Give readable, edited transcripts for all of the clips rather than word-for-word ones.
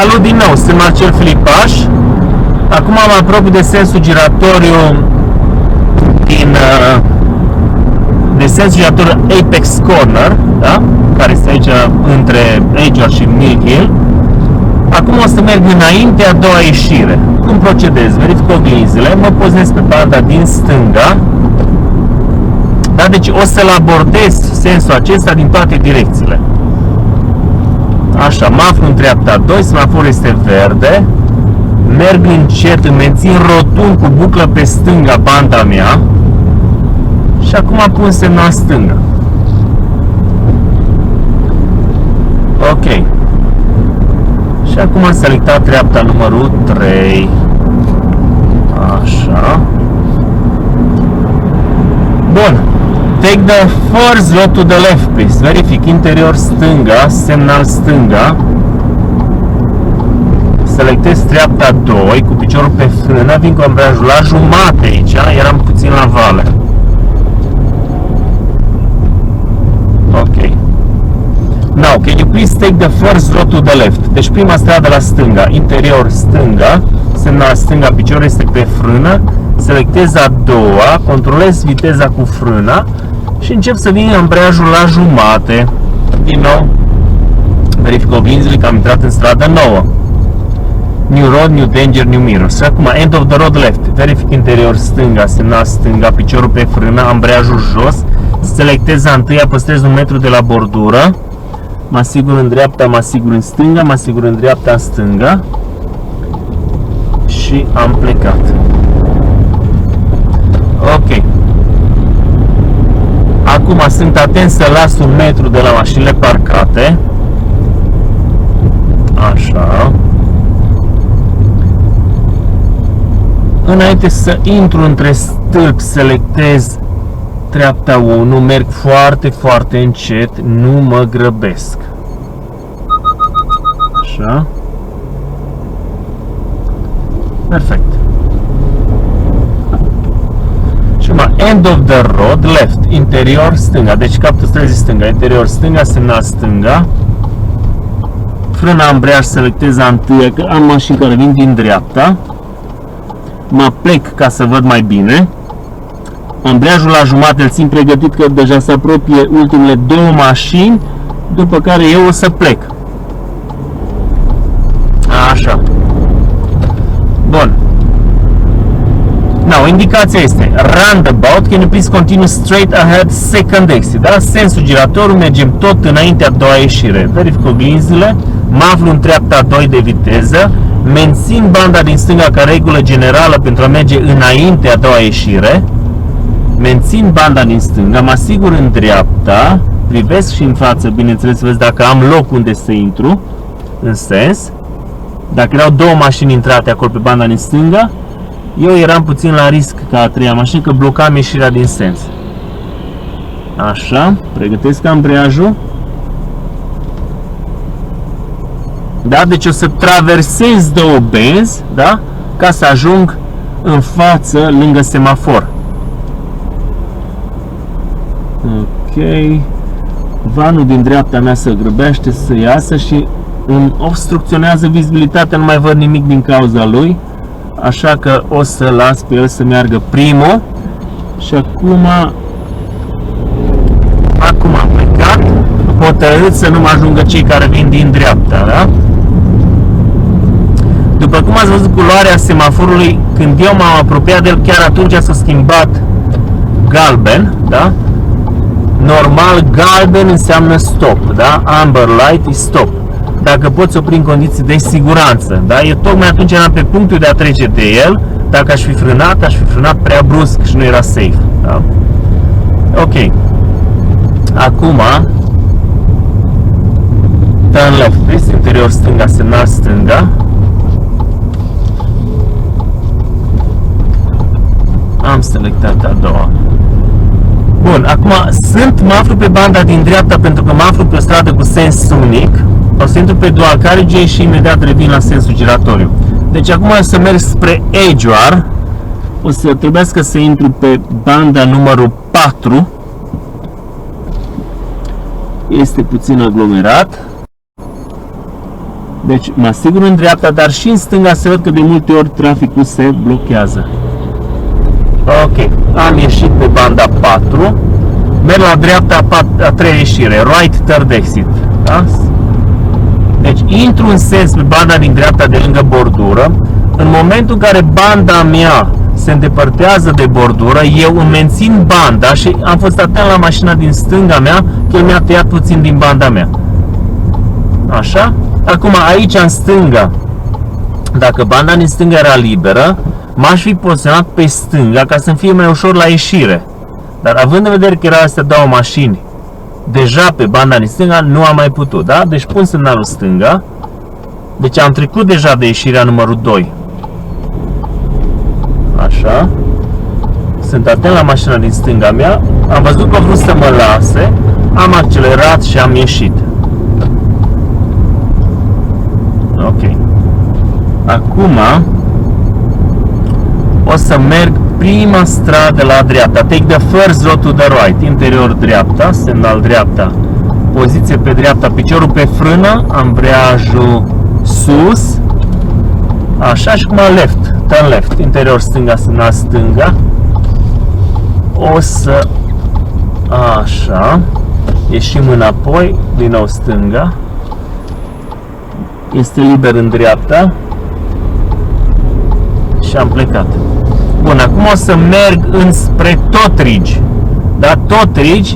Salut din nou, sunt Marcel Filipaș. Acum mă apropii de sensul giratoriu de sensul giratoriu Apex Corner, da? Care este aici între Edgewater și Mill Hill. Acum o să merg înainte a doua ieșire. Cum procedez? Verific oglinzile, mă pozez pe banda din stânga. Da? Deci o să-l abordez sensul acesta din toate direcțiile. Așa, mă aflu în dreapta 2, semaforul este verde. Merg încet, îmi mențin rotund cu buclă pe stânga banda mea. Și acum pun semnal stânga. Ok. Și acum am selectat dreapta numărul 3. Așa. Bun. Take the first road to the left, please. Verific interior stânga, semnal stânga. Selectez dreapta 2 cu piciorul pe frână, vin cu ambreiajul la jumate aici, eram puțin la vale. Ok. Now, can you please take the first road to the left? Deci prima stradă la stânga, interior stânga, semnal stânga, piciorul este pe frână, selectez a doua, controlez viteza cu frâna și încep să vin ambreiajul la jumate. Din nou, verific oglinzile că am intrat în stradă nouă. New road, new danger, new mirrors. Și acum, end of the road left. Verific interior stânga, semnal stânga, piciorul pe frână, ambreiajul jos. Selectez a întâia, păstrez 1 metru de la bordură. Mă asigur în dreapta, mă asigur în stânga, mă asigur în dreapta, în stânga. Și am plecat. Ok. Acum sunt atent să las 1 metru de la mașinile parcate. Așa. Înainte să intru între stâlpi, selectez treapta 1, merg foarte, foarte încet, nu mă grăbesc. Așa. Perfect. Și acum, end of the road, left, interior stânga, deci capătul străzii stânga, interior stânga, semnal stânga. Frâna ambreiaj, selectez a întâia, că am mașini care vin din dreapta. Mă plec ca să văd mai bine. Ambreiajul la jumate îl țin pregătit că deja se apropie ultimele 2 mașini, după care eu o să plec. Așa. Bun. Now, indicația este roundabout, can you please continue straight ahead second exit, da? Sensul giratoriu, mergem tot înainte a doua ieșire. Verific oglinzile, mă aflu în treapta 2 de viteză, mențin banda din stânga ca regulă generală pentru a merge înainte a doua ieșire. Mențin banda din stânga, mă asigur în dreapta, privesc și în față, bineînțeles, vezi dacă am loc unde să intru în sens. Dacă erau 2 mașini intrate acolo pe banda din stânga, eu eram puțin la risc ca a treia mașină, că blocam ieșirea din sens. Așa, pregătesc ambreiajul. Da? Deci o să traversez 2 benzi, da? Ca să ajung în față, lângă semafor. Ok. Vanul din dreapta mea se grăbește să iasă și îmi obstrucționează vizibilitatea, nu mai văd nimic din cauza lui. Așa că o să las pe el să meargă primul. Și acum am plecat, hotărât să nu mă ajungă cei care vin din dreapta, da? După cum ați văzut, culoarea semaforului, când eu m-am apropiat de el, chiar atunci s-a schimbat galben, da? Normal, galben înseamnă stop, da? Amber light is stop. Dacă poți opri în condiții de siguranță, da? Eu tocmai atunci eram pe punctul de a trece de el. Dacă aș fi frânat, aș fi frânat prea brusc și nu era safe, da? Ok. Acum turn left, please, interior stânga, semnal stânga. Am selectat a doua. Bun, acum mă aflu pe banda din dreapta pentru că mă aflu pe o stradă cu sens unic. O să intru pe dual carriageway și imediat revin la sensul giratoriu. Deci acum o să merg spre Edgewater. O să trebuiască să intru pe banda numărul 4. Este puțin aglomerat. Deci mă asigur în dreapta, dar și în stânga se văd că de multe ori traficul se blochează. Ok, am ieșit pe banda 4, merg la dreapta a treia ieșire, right third exit. Da? Deci intru în sens pe banda din dreapta de lângă bordură. În momentul în care banda mea se îndepărtează de bordură, eu îmi mențin banda și am fost atent la mașina din stânga mea, că el mi-a tăiat puțin din banda mea. Așa? Acum aici în stânga, dacă banda din stânga era liberă, m-aș fi poziționat pe stânga ca să-mi fie mai ușor la ieșire. Dar având în vedere că erau astea două mașini deja pe banda din stânga, nu am mai putut, da? Deci pun semnalul stânga. Deci am trecut deja de ieșirea numărul 2. Așa. Sunt atent la mașina din stânga mea. Am văzut că a vrut să mă lase. Am accelerat și am ieșit. Ok. Acum o să merg prima stradă la dreapta. Take the first road to the right. Interior dreapta, semnal dreapta. Poziție pe dreapta, piciorul pe frână, ambreiajul sus. Așa, și acum left, turn left. Interior stânga, semnal stânga. O să... Așa. Ieșim înapoi, din nou stânga. Este liber în dreapta. Și am plecat. Bun, acum o să merg înspre Totridge. Da, Totridge,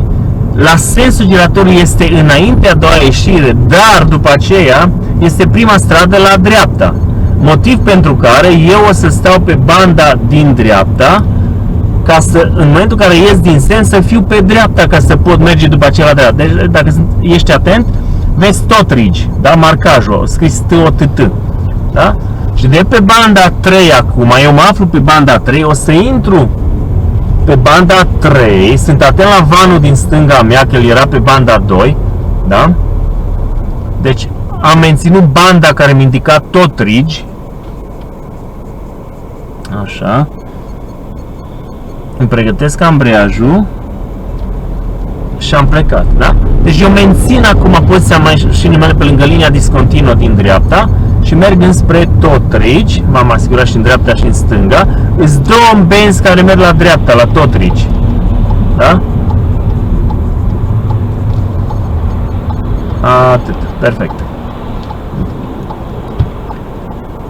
la sensul giratoriu este înaintea a doua ieșire, dar după aceea este prima stradă la dreapta. Motiv pentru care eu o să stau pe banda din dreapta, ca să, în momentul în care ies din sens, să fiu pe dreapta, ca să pot merge după aceea la dreapta. Deci, dacă ești atent, vezi Totridge, da, marcajul, scris T-O-T-T, da? Și de pe banda 3 acum, eu mă aflu pe banda 3, o să intru pe banda 3, sunt atent la vanul din stânga mea, că el era pe banda 2, da? Deci am menținut banda care mi indica Totridge. Așa. Îmi pregătesc ambreiajul și am plecat, da? Deci eu mențin acum poziția mașinii mele pe lângă linia discontinuă din dreapta și merg înspre Totridge. M-am asigurat și în dreapta și în stânga. Îs două benzi care merg la dreapta, la Totridge. Da? Atât. Perfect.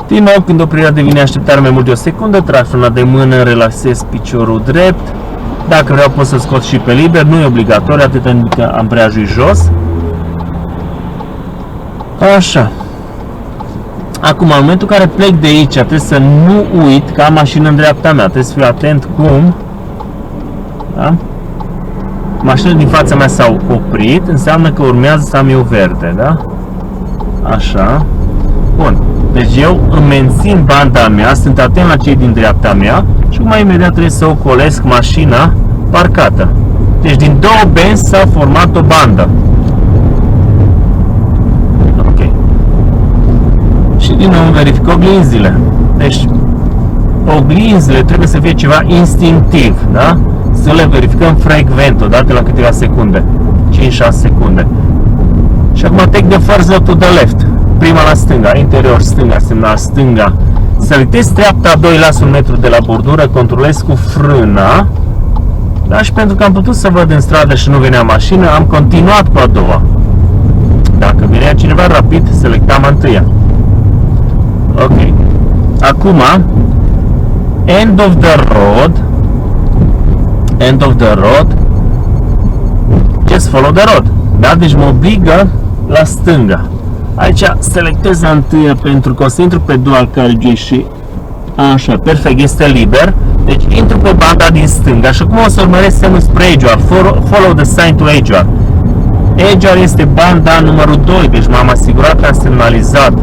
Din nou, când oprirea devine așteptare mai mult de o secundă, trag frâna de mână, relaxez piciorul drept. Dacă vreau pot să scot și pe liber, nu e obligatoriu, atât timp că ambreiajul jos. Așa. Acum, în momentul în care plec de aici, trebuie să nu uit că am mașină în dreapta mea. Trebuie să fiu atent cum. Da? Mașinile din fața mea s-au oprit, înseamnă că urmează să am eu verde, da? Așa. Bun. Deci eu îmi mențin banda mea, sunt atent la cei din dreapta mea și mai imediat trebuie să ocolesc mașina parcată. Deci din două benzi s-a format o bandă. Ok. Și din nou verific oglinzile. Deci oglinzile trebuie să fie ceva instinctiv, da? Să le verificăm frecvent, odată la câteva secunde, 5-6 secunde. Și acum take the first road to the left. Prima la stânga, interior stânga, semnal stânga. Selectez treapta 2, las un metru de la bordură, controlez cu frâna. Da? Și pentru că am putut să văd în stradă și nu venea mașină, am continuat cu a doua. Dacă venea cineva rapid, selectam întâia. Ok. Acum, end of the road. End of the road. Just follow the road. Da? Deci mă obligă la stânga. Aici selectez întâia pentru că o să intru pe dual carriageway și așa, perfect, este liber. Deci intru pe banda din stânga și acum o să urmăresc semnul spre Edgeoar. Follow the sign to Edgeoar. Edgeoar este banda numărul 2, deci m-am asigurat că am semnalizat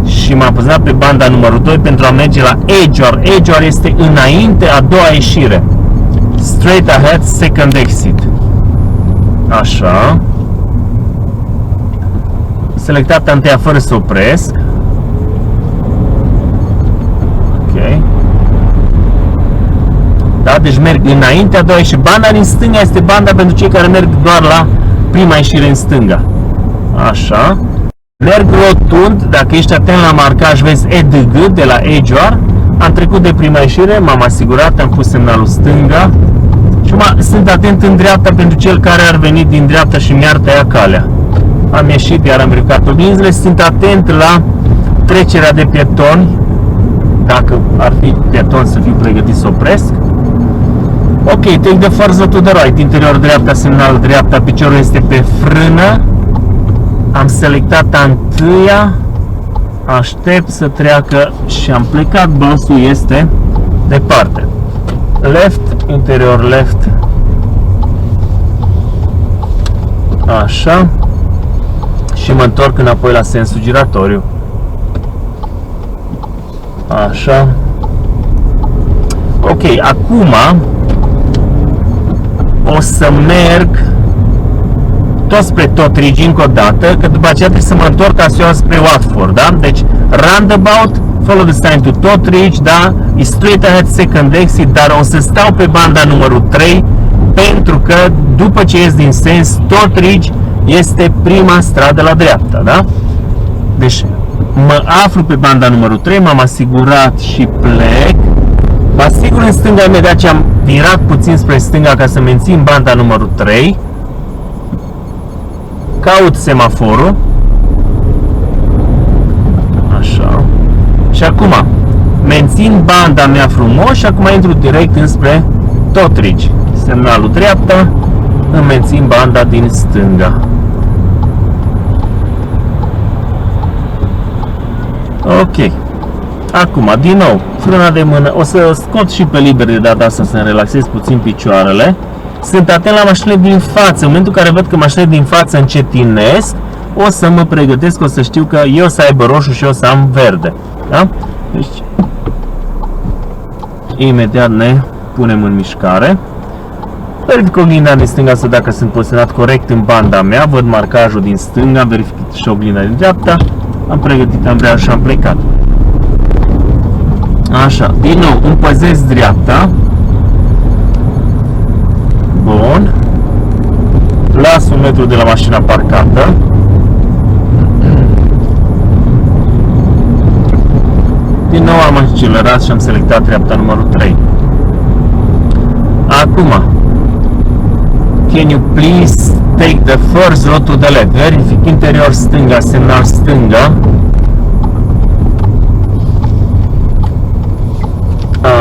și m-am păzat pe banda numărul 2 pentru a merge la Edgeoar. Edgeoar este înainte a doua ieșire. Straight ahead, second exit. Așa. Selectat întâia fără să opresc. Ok. Da, deci merg înainte a doua ieșire. Banda din stânga este banda pentru cei care merg doar la prima ieșire în stânga. Așa. Merg rotund, dacă ești atent la marcaj, vezi EDG de la Edgeoar. Am trecut de prima ieșire, m-am asigurat, am pus semnalul stânga. Și sunt atent în dreapta pentru cel care ar veni din dreapta și mi-ar tăia calea. Am ieșit, iar am ridicat oglinzile, sunt atent la trecerea de pietoni. Dacă ar fi pieton să fiu pregătit să opresc. Ok, take the first to the right, interior dreapta, semnal dreapta, piciorul este pe frână. Am selectat a întâia, aștept să treacă și am plecat, busul este departe. Left, interior left. Așa. Și mă întorc înapoi la sensul giratoriu. Așa. Ok, acum o să merg tot spre Totteridge încă o dată, că după aceea trebuie să mă întorc ca să iau spre Watford, da? Deci, roundabout, follow the sign to Totteridge, da? E straight ahead second exit, dar o să stau pe banda numărul 3, pentru că după ce ies din sens, Totteridge este prima stradă la dreapta, da? Deci, mă aflu pe banda numărul 3, m-am asigurat și plec. Mă asigur în stânga imediat ce am virat puțin spre stânga ca să mențin banda numărul 3. Caut semaforul. Așa. Și acum mențin banda mea frumos și acum intru direct înspre Totteridge. Semnalul dreapta, îmi mențin banda din stânga. Ok. Acum, din nou, frâna de mână. O să scot și pe liber de data asta să-mi relaxez puțin picioarele. Sunt atent la mașinile din față. În momentul în care văd că mașinile din față încetinesc, o să mă pregătesc, o să știu că eu să aibă roșu și eu să am verde. Da? Deci, imediat ne punem în mișcare. Verific oglinda din stânga să dacă sunt poziționat corect în banda mea. Văd marcajul din stânga, verific și oglinda din dreapta. Am pregătit ambreiaj și am plecat. Așa, din nou, îmi păzesc dreapta. Bun. Las un metru de la mașina parcată. Din nou am accelerat și am selectat dreapta numărul 3. Acum, can you please take the first road to the left? Verific interior stânga, semnal stânga.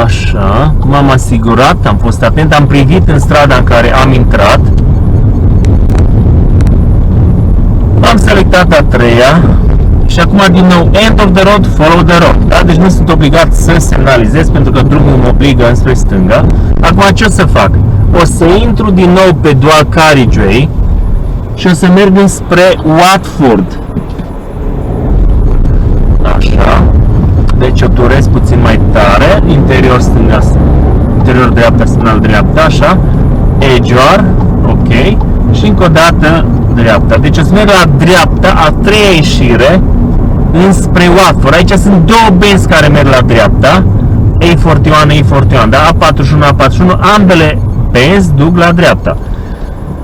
Așa, m-am asigurat, am fost atent, am privit în strada în care am intrat. Am selectat a treia și acum din nou end of the road, follow the road, da? Deci nu sunt obligat să semnalizez pentru că drumul mă obligă înspre stânga. Acum ce o să fac? O să intru din nou pe dual carriageway și o să merg înspre Watford. Așa. Deci o turez puțin mai tare, interior stânga, interior dreapta, semnal dreapta, așa, Edgeoar, ok, și încă o dată dreapta. Deci o să merg la dreapta, a treia ieșire, înspre Watford. Aici sunt două benzi care merg la dreapta, A41, A41, da? A41, A41, ambele benzi duc la dreapta.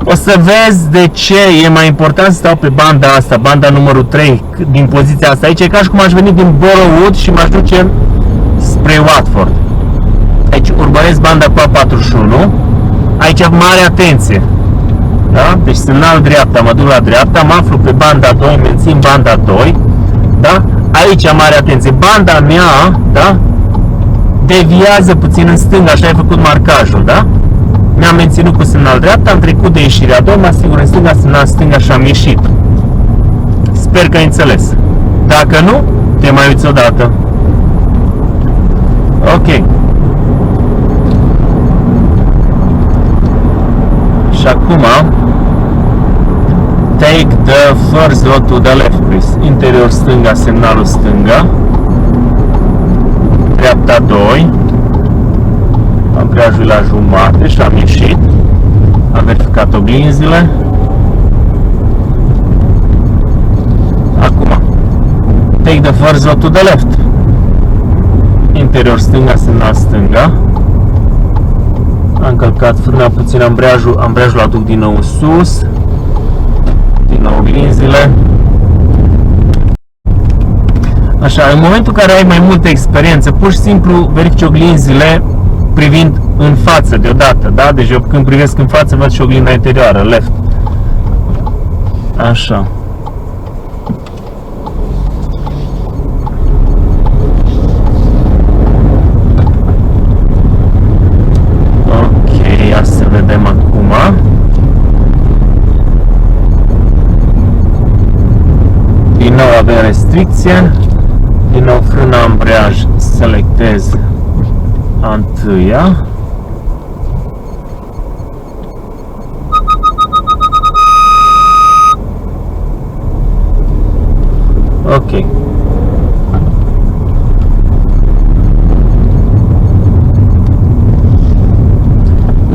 O să vezi de ce e mai important să stau pe banda asta, banda numărul 3, din poziția asta. Aici e ca și cum aș veni din Borough și m-aș duce spre Watford. Aici urmăresc banda cu A41. Aici mare atenție. Da? Deci semnal dreapta, mă duc la dreapta, mă aflu pe banda 2, mențin banda 2. Da? Aici mare atenție. Banda mea, da? Deviază puțin în stânga, așa ai făcut marcajul, da? Mi-am menținut cu semnal dreapta, am trecut de ieșirea 2, mă asigur în stânga, semnal stânga și am ieșit. Sper că ai înțeles. Dacă nu, te mai uiți odată. Ok. Și acum, take the first road to the left, please. Interior stânga, semnalul stânga. Dreapta 2. Ambreiajul la jumate și am ieșit. Am verificat oglinzile. Acum, take the first road to the left. Interior stânga, semnal stânga. Am călcat frâna puțin, ambreiajul aduc din nou sus. Din nou oglinzile. Așa, în momentul în care ai mai multă experiență, pur și simplu verifici oglinzile privind în față deodată, da? Deci eu când privesc în față văd și oglinda interioară, left. Așa. Ok, ia să vedem acum. Din nou avem restricție. Din nou frâna ambreiaj, selectez a întâia. Ok.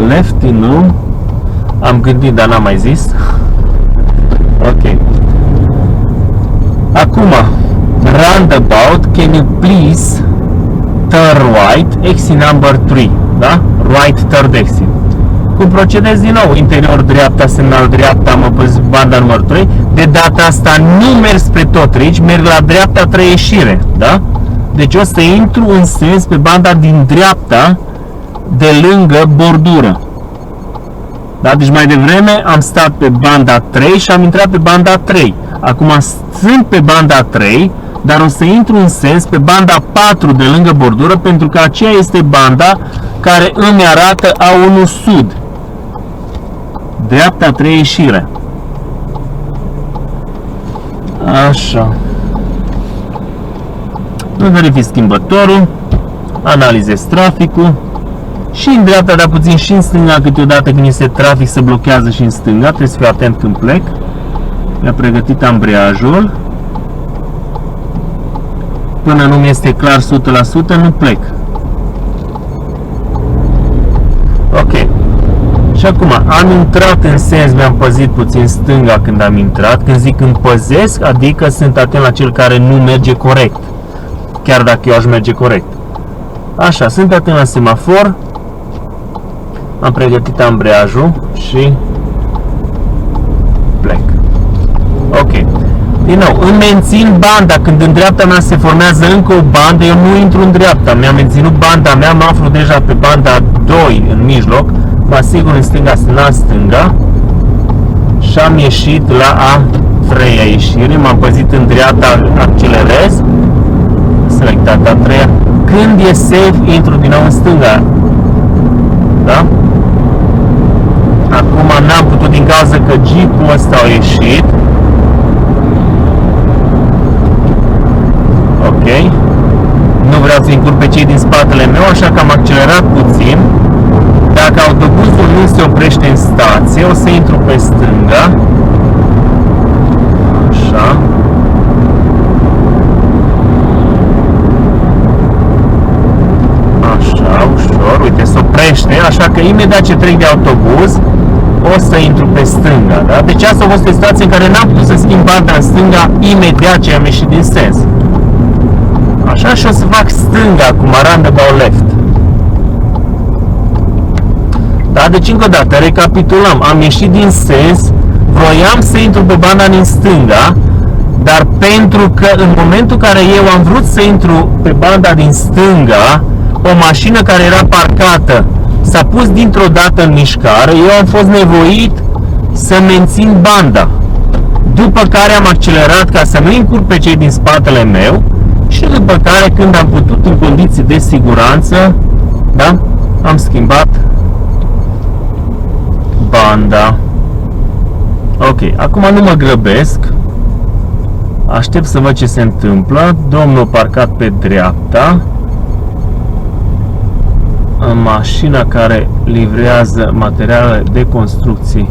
Left din nou. Am gândit, dar n-am mai zis. Ok. Acum, roundabout, can you please turn right, exit number 3, da? Right third exit. Cum procedez din nou? Interior dreapta, semnal dreapta, am apăsat banda numărul 3. De data asta nu merg spre Totridge, merg la dreapta 3 ieșire, da? Deci o să intru în sens pe banda din dreapta, de lângă bordură. Da? Deci mai devreme am stat pe banda 3 și am intrat pe banda 3. Acum sunt pe banda 3, dar o să intru în sens pe banda 4 de lângă bordură, pentru că aceea este banda care îmi arată A1 Sud. Dreapta 3 ieșire. Așa. Îmi verific schimbătorul, analizez traficul și în dreapta, dar puțin și în stânga, câteodată când este trafic se blochează și în stânga, trebuie să fiu atent când plec. Mi-a pregătit ambreiajul. Până nu mi este clar 100%, nu plec. Ok. Și acum, am intrat în sens, mi-am păzit puțin stânga când am intrat. Când zic împăzesc, adică sunt atent la cel care nu merge corect. Chiar dacă eu aș merge corect. Așa, sunt atent la semafor. Am pregătit ambreiajul și plec. Ok. Din nou, îmi mențin banda. Când în dreapta mea se formează încă o bandă, eu nu intru în dreapta. Mi-am menținut banda mea, mă aflu deja pe banda 2 în mijloc. Mă asigur în stânga, semnal stânga. Și am ieșit la a 3-a ieșire. M-am păzit în dreapta, accelerez. Selectat a 3-a. Când e safe, intru din nou în stânga. Da? Acum n-am putut din cauza că jeep-ul ăsta a ieșit. Ok. Nu vreau să încurc pe cei din spatele meu, așa că am accelerat puțin. Dacă autobuzul nu se oprește în stație, o să intru pe stânga. Așa. Așa, ușor. Uite, se oprește, așa că imediat ce trec de autobuz, o să intru pe stânga, da? Deci asta a fost o situație în care n-am putut să schimb banda în stânga imediat ce am ieșit din sens. Așa, și o să fac stânga acum, roundabout left. Da, deci încă o dată, recapitulăm. Am ieșit din sens, vroiam să intru pe banda din stânga, dar pentru că în momentul în care eu am vrut să intru pe banda din stânga, o mașină care era parcată s-a pus dintr-o dată în mișcare, eu am fost nevoit să mențin banda. După care am accelerat ca să nu încurc pe cei din spatele meu și după care, când am putut în condiții de siguranță, da, am schimbat banda. Ok, acum nu mă grăbesc. Aștept să văd ce se întâmplă. Domnul parcat pe dreapta. Mașina care livrează materiale de construcții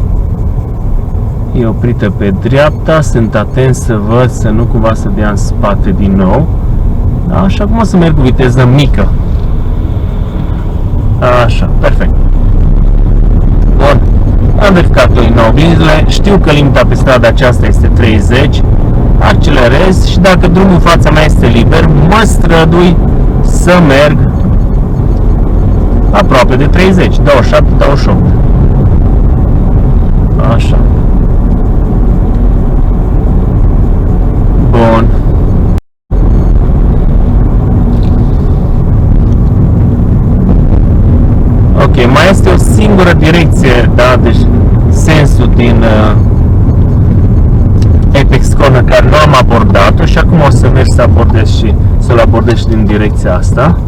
e oprită pe dreapta. Sunt atent să văd să nu cumva să dea în spate din nou. Da, și acum o să merg cu viteză mică. Așa, perfect. Bun. Am verificat din nou oglinzile. Știu că limita pe strada aceasta este 30. Accelerez și dacă drumul în fața mea este liber, mă strădui să merg aproape de 30, 27, 28. Așa. Bun. singură direcție, da, deci sensul din Apex Corner care nu am abordat-o și acum o să merg să abordez și să-l abordez și din direcția asta.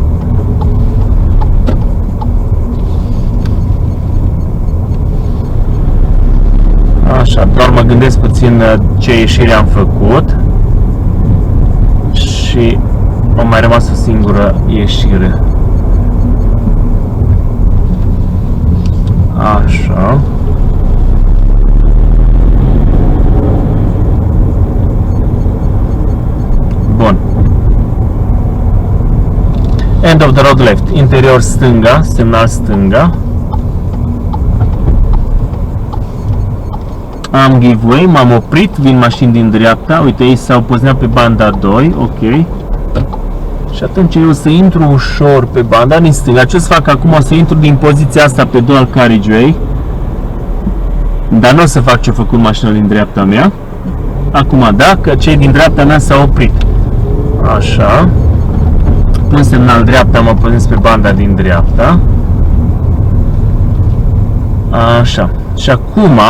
Așa, doar mă gândesc puțin ce ieșire am făcut și a mai rămas o singură ieșire. Așa. Bun. End of the road left. Interior stânga, semnal stânga. Am giveaway, m-am oprit, vin mașini din dreapta, uite, ei s-au poziționat pe banda 2, ok. Și atunci eu o să intru ușor pe banda din stânga. Ce o să fac acum? O să intru din poziția asta pe dual carriageway. Dar nu o să fac ce-a făcut mașina din dreapta mea. Acum da, că cei din dreapta mea s-au oprit. Așa. Pun semnal dreapta, mă poziționez pe banda din dreapta. Așa. Și acum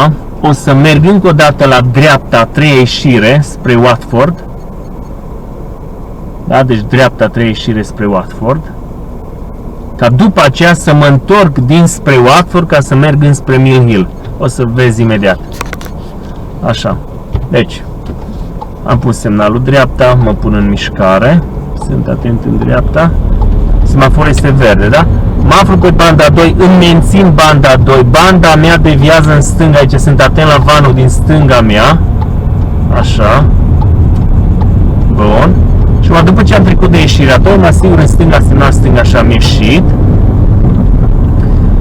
o să merg încă o dată la dreapta, a treia ieșire spre Watford. Da? Deci dreapta, a treia ieșire spre Watford. Ca după aceea să mă întorc dinspre Watford ca să merg înspre Mill Hill. O să vezi imediat. Așa. Deci, am pus semnalul dreapta, mă pun în mișcare. Sunt atent în dreapta. Semaforul este verde, da? Mă aflu pe banda 2, îmi mențin banda 2. Banda mea deviază în stânga, aici sunt atent la vanul din stânga mea. Așa. Bun. Și după ce am trecut de ieșirea 2, mă asigur în stânga, semnal stânga și am ieșit.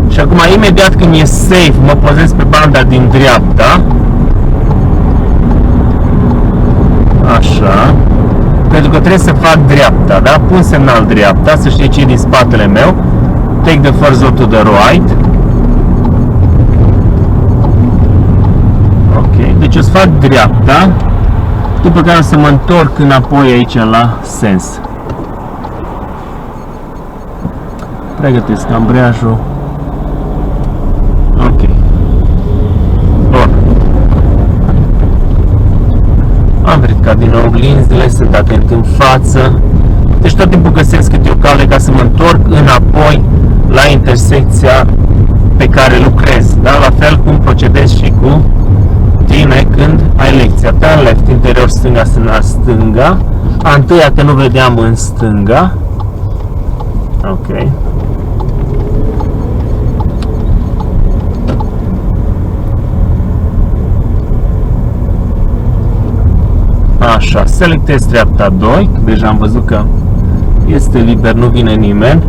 Și acum, imediat când e safe, mă pozez pe banda din dreapta. Așa. Pentru că trebuie să fac dreapta, da? Pun semnal dreapta, să știe ce e din spatele meu. Take the first road to the right. Ok, deci o să fac dreapta. După care o să mă întorc înapoi aici la sens. Pregătesc ambreiajul. Ok. Bun. Am verificat din nou oglinzile, sunt atent în față. Deci tot timpul găsesc câte o cale ca să mă întorc înapoi la intersecția pe care lucrez. Da? La fel cum procedez și cu tine când ai lecția. Turn left, interior stânga, semnal stânga. A întâia că nu vedeam în stânga. Ok. Așa, selectez dreapta 2, deja am văzut că este liber, nu vine nimeni.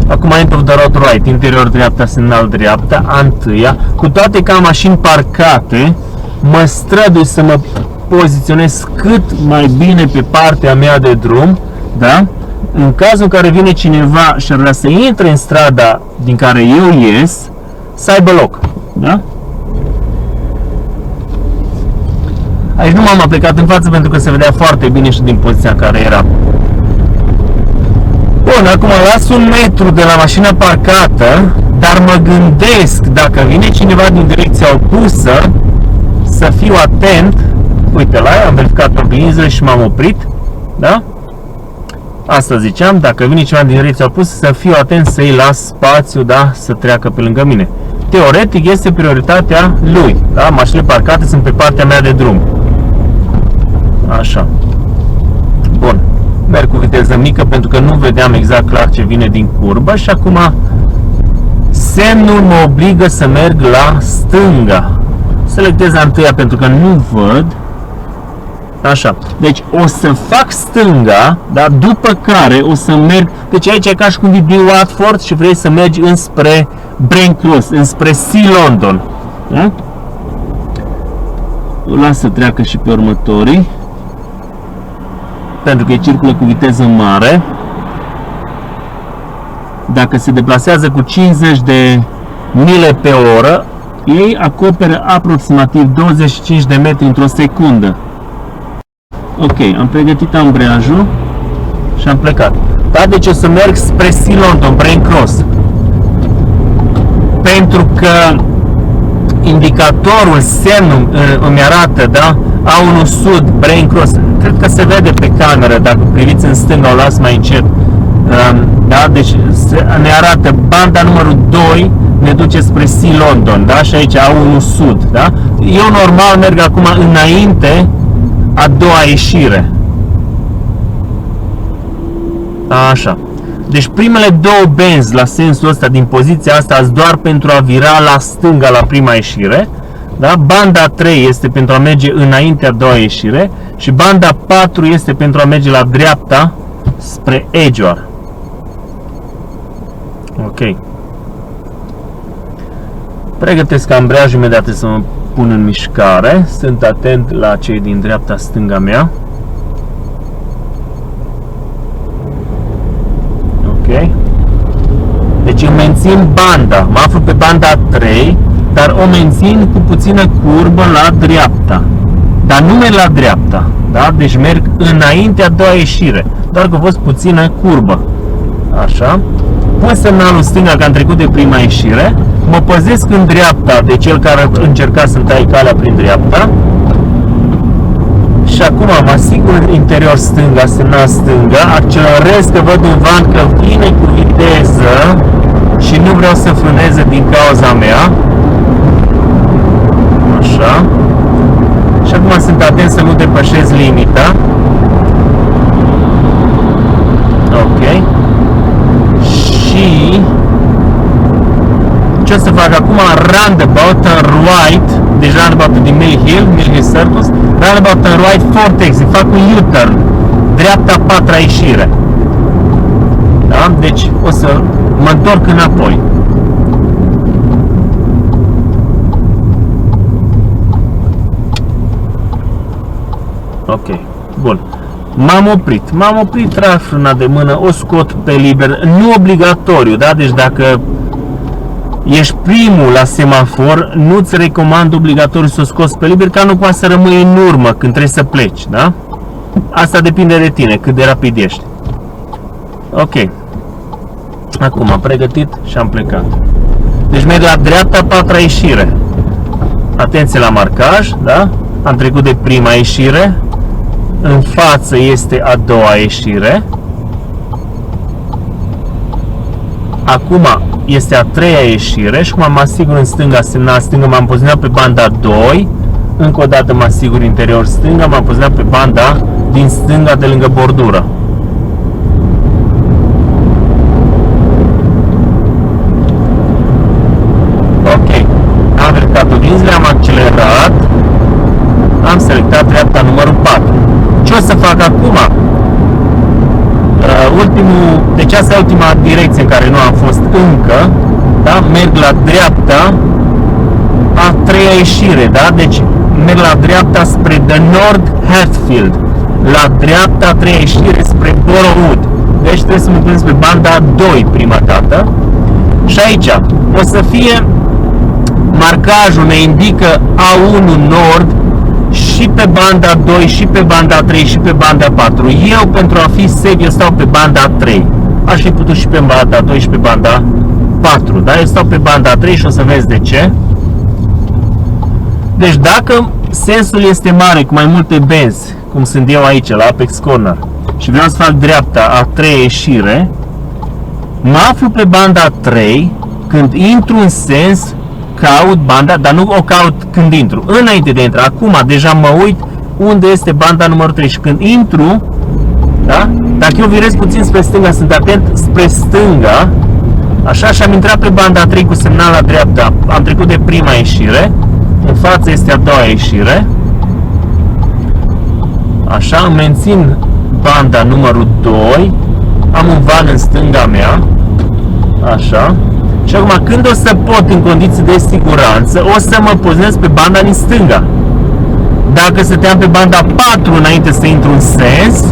Acum end of the road right, interior dreapta, semnal dreapta, a întâia. Cu toate că am mașini parcate, mă strădui să mă poziționez cât mai bine pe partea mea de drum, da? În cazul în care vine cineva și ar vrea să intre în strada din care eu ies, să aibă loc, da? Aici nu m-am aplicat în față pentru că se vedea foarte bine și din poziția în care eram. Bun, acum las un metru de la mașina parcată, dar mă gândesc, dacă vine cineva din direcția opusă, să fiu atent. Uite, la ea am verificat oglinzile și m-am oprit, da? Asta ziceam, dacă vine cineva din direcția opusă, să fiu atent să-i las spațiu, da? Să treacă pe lângă mine. Teoretic este prioritatea lui, da? Mașinile parcate sunt pe partea mea de drum. Așa. Bun. Merg cu viteză mică pentru că nu vedeam exact clar ce vine din curbă și acum semnul mă obligă să merg la stânga. Selectez a întâia pentru că nu văd. Așa. Deci o să fac stânga, dar după care o să merg. Deci aici e ca și cum vii din Watford și vrei să mergi înspre Brent Cross, înspre Sea London. Da? O las să treacă și pe următorii, pentru că ei circulă cu viteză mare. Dacă se deplasează cu 50 de mile pe oră, ei acoperă aproximativ 25 de metri într-o secundă. Ok, am pregătit ambreiajul și am plecat. Da? Deci o să merg spre Sea London, Brent Cross. Pentru că indicatorul, semnul îmi arată, da? A1 Sud, Brent Cross. Cred că se vede pe cameră, dacă priviți în stânga, o las mai încet. Da? Deci ne arată banda numărul 2, ne duce spre Sea London, da? Și aici A1 Sud, da? Eu normal merg acum înainte a doua ieșire. Așa. Deci primele două benzi la sensul ăsta, din poziția asta, sunt doar pentru a vira la stânga la prima ieșire. Da? Banda 3 este pentru a merge înainte a doua ieșire și banda 4 este pentru a merge la dreapta spre Edgeoar. Ok. Pregătesc ambreiajul, imediat să mă pun în mișcare. Sunt atent la cei din dreapta-stânga mea. Ok. Deci îmi mențin banda. Mă aflu pe banda 3, dar o mențin cu puțină curbă la dreapta. Dar nu merg la dreapta. Da? Deci merg înainte a doua ieșire. Doar că a fost puțină curbă. Așa. Pun semnalul stânga că am trecut de prima ieșire. Mă păzesc în dreapta de cel care încerca să-mi tai calea prin dreapta. Și acum mă asigur interior stânga, semnal stânga, accelerez că văd un van că vine cu viteză și nu vreau să frâneze din cauza mea. Așa. Și acum sunt atent să nu depășesc limita. Ok. Și ce o să fac acum? Roundabout, turn right, deci roundabout din Mill Hill Circus, roundabout, turn right, Vortex, fac un U-turn, dreapta a patra ieșire. Da? Deci o să mă întorc înapoi. Ok, bun. M-am oprit, trag frâna de mână, o scot pe liber, nu obligatoriu, da? Deci dacă ești primul la semafor, nu-ți recomand obligatoriu să o scoți pe liber, ca nu poți să rămâi în urmă când trebuie să pleci, da? Asta depinde de tine, cât de rapid ești. Ok. Acum am pregătit și am plecat. Deci merg la dreapta, patra ieșire. Atenție la marcaj, da? Am trecut de prima ieșire. În față este a doua ieșire. Acum este a treia ieșire și acum mă asigur în stânga, semnal stânga, m-am poziționat pe banda 2. Încă o dată mă asigur interior stânga, m-am poziționat pe banda din stânga de lângă bordură. Ok. Am verificat oglinzile, am accelerat. Am selectat dreapta numărul 4. Ce o să fac acum? Deci asta e ultima direcție în care nu am fost încă, da? Merg la dreapta a treia ieșire, da? Deci merg la dreapta spre The North Hatfield, la dreapta a treia ieșire spre Borough. Deci trebuie să mă pun pe banda 2 prima dată. Și aici o să fie marcajul, ne indică A1 Nord și pe banda 2, și pe banda 3, și pe banda 4. Eu, pentru a fi safe, eu stau pe banda 3. Aș fi putut și pe banda 2 și pe banda 4, dar eu stau pe banda 3 și o să vezi de ce. Deci dacă sensul este mare, cu mai multe benzi, cum sunt eu aici, la Apex Corner, și vreau să fac dreapta a treia ieșire, mă aflu pe banda 3, când intru în sens, caut banda, dar nu o caut când intru, înainte de intru. Acum deja mă uit unde este banda numărul 3 și când intru, da? Dacă eu virez puțin spre stânga, sunt atent spre stânga, așa, și am intrat pe banda 3 cu semnal la dreapta, am trecut de prima ieșire, în față este a doua ieșire, așa, îmi mențin banda numărul 2, am un van în stânga mea, așa. Și acum, când o să pot, în condiții de siguranță, o să mă poziționez pe banda din stânga. Dacă stăteam pe banda 4 înainte să intru în sens,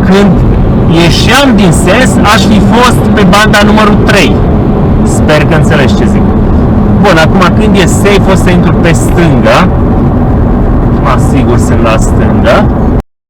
când ieșeam din sens, aș fi fost pe banda numărul 3. Sper că înțelegi ce zic. Bun, acum când e safe, o să intru pe stânga. Mă asigur semnal stânga.